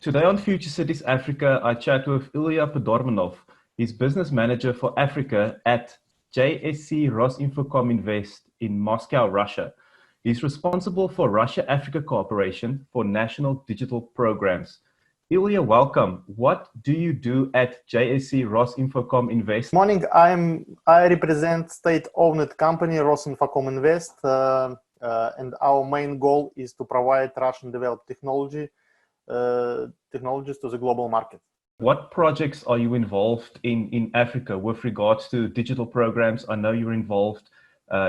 Today on Future Cities Africa, I chat with Ilya Podorvanov. He's business manager for Africa at JSC Rosinfocominvest in Moscow, Russia. He's responsible for Russia-Africa cooperation for national digital programs. Ilya, welcome. What do you do at JSC Rosinfocominvest? Morning. I represent state-owned company Rosinfocominvest, and our main goal is to provide Russian-developed technologies to the global market. What projects are you involved in Africa with regards to digital programs? I know you're involved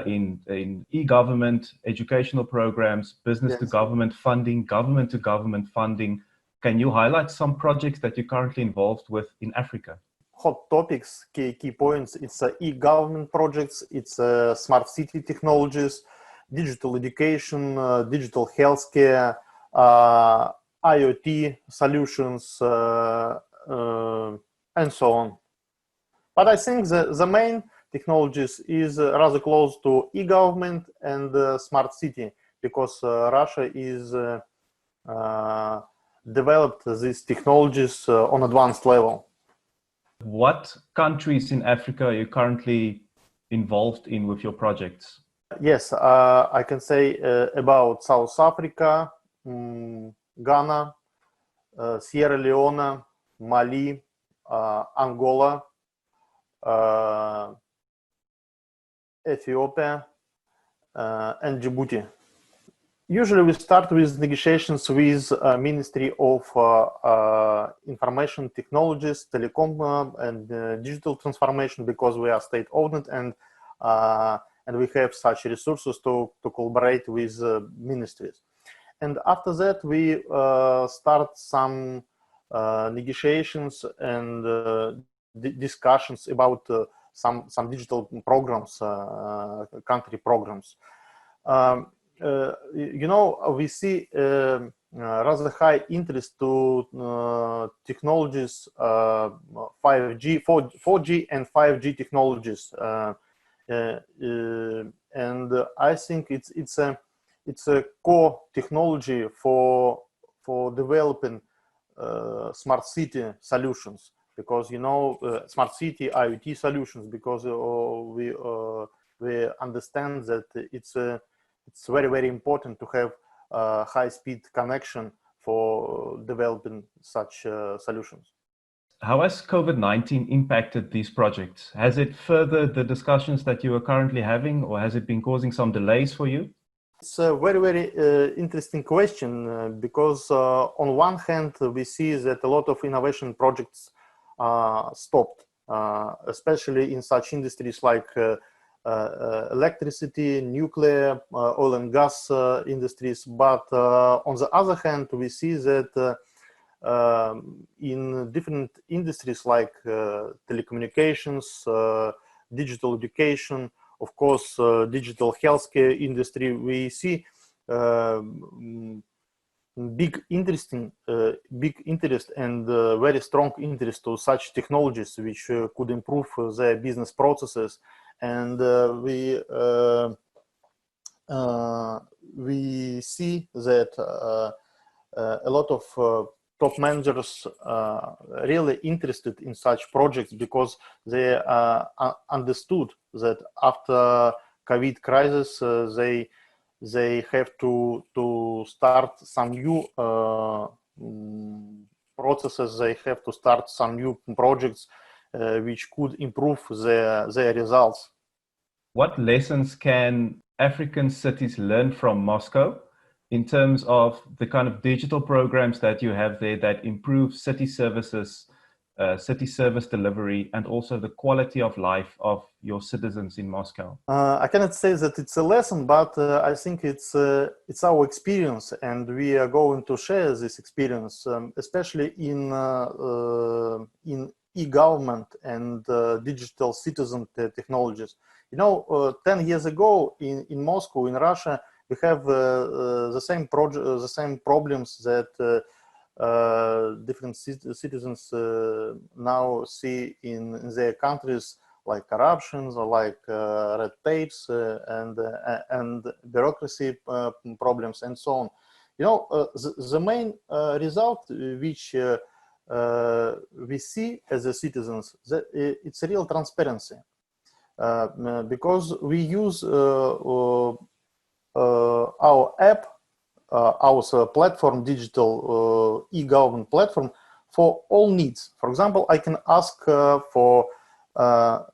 in e-government, educational programs, business-to-government funding, government-to-government funding. Can you highlight some projects that you're currently involved with in Africa? Hot topics, key points. It's e-government projects, it's smart city technologies, digital education, digital healthcare, IoT solutions, and so on. But I think the main technologies is rather close to e-government and smart city, because Russia is developed these technologies on advanced level. What countries in Africa are you currently involved in with your projects? Yes, I can say about South Africa, Ghana, Sierra Leone, Mali, Angola, Ethiopia, and Djibouti. Usually we start with negotiations with Ministry of Information Technologies, Telecom and Digital Transformation, because we are state-owned and we have such resources to collaborate with ministries. And after that, we start some negotiations and discussions about some digital programs, country programs. You know, we see rather high interest to technologies, 5G, 4G and 5G technologies, and I think it's a core technology for developing smart city solutions, because you know smart city IoT solutions, because we understand that it's very important to have high-speed connection for developing such solutions. How has COVID-19 impacted these projects? Has it furthered the discussions that you are currently having, or has it been causing some delays for you? It's a very interesting question, because on one hand we see that a lot of innovation projects stopped, especially in such industries like electricity, nuclear, oil and gas industries. But on the other hand, we see that in different industries like telecommunications, digital education, of course, digital healthcare industry, we see big interest and very strong interest to such technologies which could improve their business processes. And we see that a lot of top managers are really interested in such projects, because they understood that after COVID crisis, they have to start some new processes. They have to start some new projects which could improve their results. What lessons can African cities learn from Moscow in terms of the kind of digital programs that you have there that improve city services, city service delivery, and also the quality of life of your citizens in Moscow? I cannot say that it's a lesson, but I think it's our experience, and we are going to share this experience, especially in e-government and digital citizen technologies. You know, 10 years ago in Moscow, in Russia, we have the same problems that different citizens now see in their countries, like corruption, like red tapes and bureaucracy problems and so on. the main result which we see as a citizens, that it's a real transparency, because we use our app, our platform, digital e-government platform, for all needs. For example, I can ask for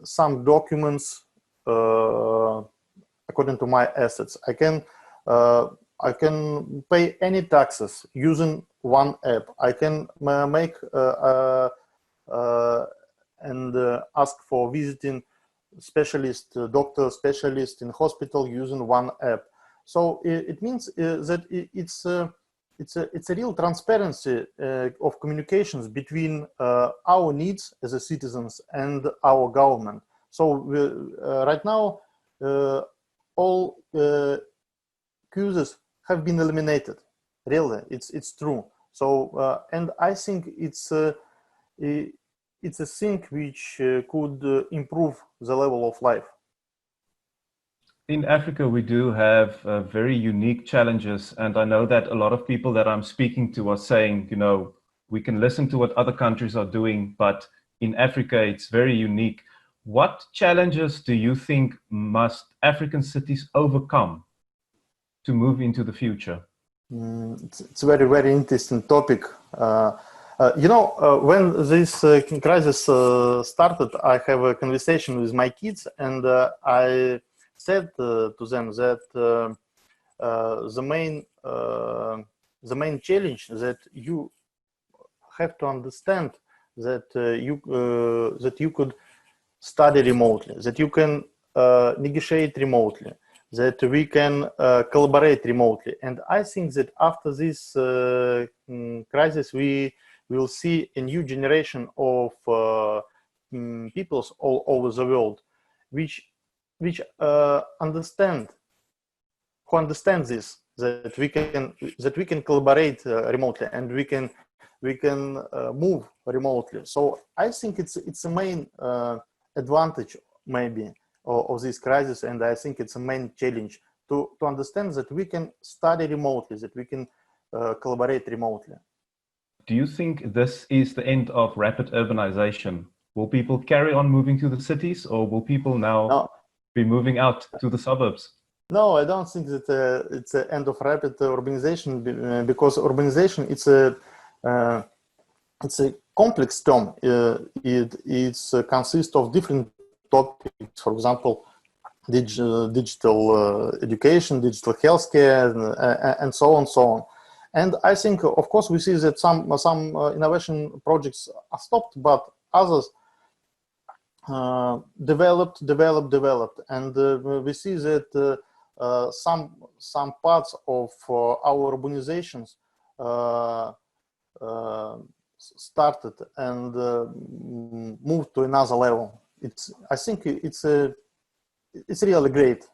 some documents according to my assets. I can pay any taxes using one app. I can make and ask for visiting specialist, doctor specialist in hospital using one app. So it means that it's a real transparency of communications between our needs as a citizens and our government. So right now, all queues have been eliminated. Really, it's true. So and I think it's a thing which could improve the level of life. In Africa, we do have very unique challenges, and I know that a lot of people that I'm speaking to are saying, we can listen to what other countries are doing, but in Africa, it's very unique. What challenges do you think must African cities overcome to move into the future? It's a very, very interesting topic. When this crisis started, I have a conversation with my kids, and I said to them that the main challenge that you have to understand that you could study remotely, that you can negotiate remotely, that we can collaborate remotely. And I think that after this crisis, we will see a new generation of peoples all over the world, which understand this, that we can collaborate remotely, and we can move remotely. So I think it's a main advantage maybe of this crisis, and I think it's a main challenge to understand that we can study remotely, that we can collaborate remotely. Do you think this is the end of rapid urbanization? Will people carry on moving to the cities, or will people now be moving out to the suburbs? No, I don't think that it's the end of rapid urbanization, because urbanization it's a complex term. It consists of different topics. For example, digital education, digital healthcare, and so on. And I think, of course, we see that some innovation projects are stopped, but others developed, and we see that some parts of our urbanizations started and moved to another level. I think it's really great,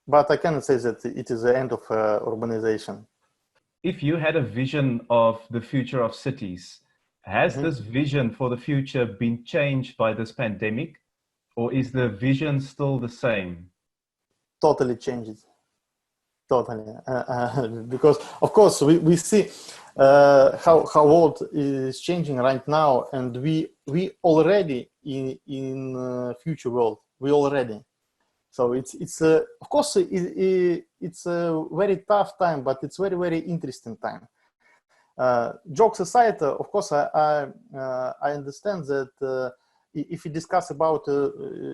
but I cannot say that it is the end of urbanization. If you had a vision of the future of cities, has this vision for the future been changed by this pandemic, or is the vision still the same? Totally changed. Totally. Because, of course, we see how world is changing right now, and we already in future world. We already. So it's of course it's a very tough time, but it's very, very interesting time. Jokes aside, of course, I understand that if we discuss about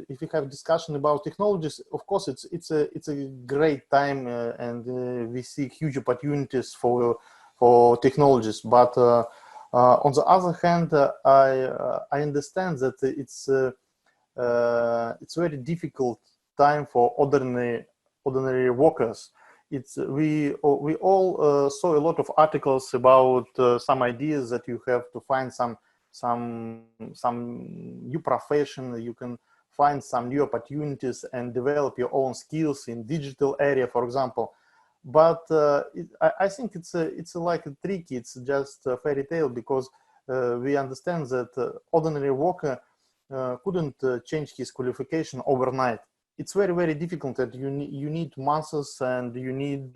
if we have discussion about technologies, of course it's a great time, and we see huge opportunities for technologies. But on the other hand, I understand that it's very difficult time for ordinary workers. We all saw a lot of articles about some ideas that you have to find some new profession, you can find some new opportunities and develop your own skills in digital area, for example. But I think it's like a tricky, it's just a fairy tale, because we understand that ordinary worker couldn't change his qualification overnight. it's very, very difficult, and you need months and you need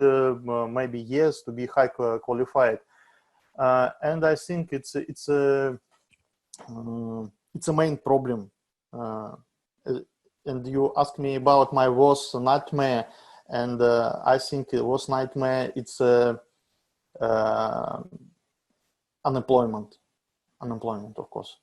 maybe years to be high qualified. And I think it's a main problem. And you asked me about my worst nightmare, and I think the worst nightmare, it's unemployment, of course.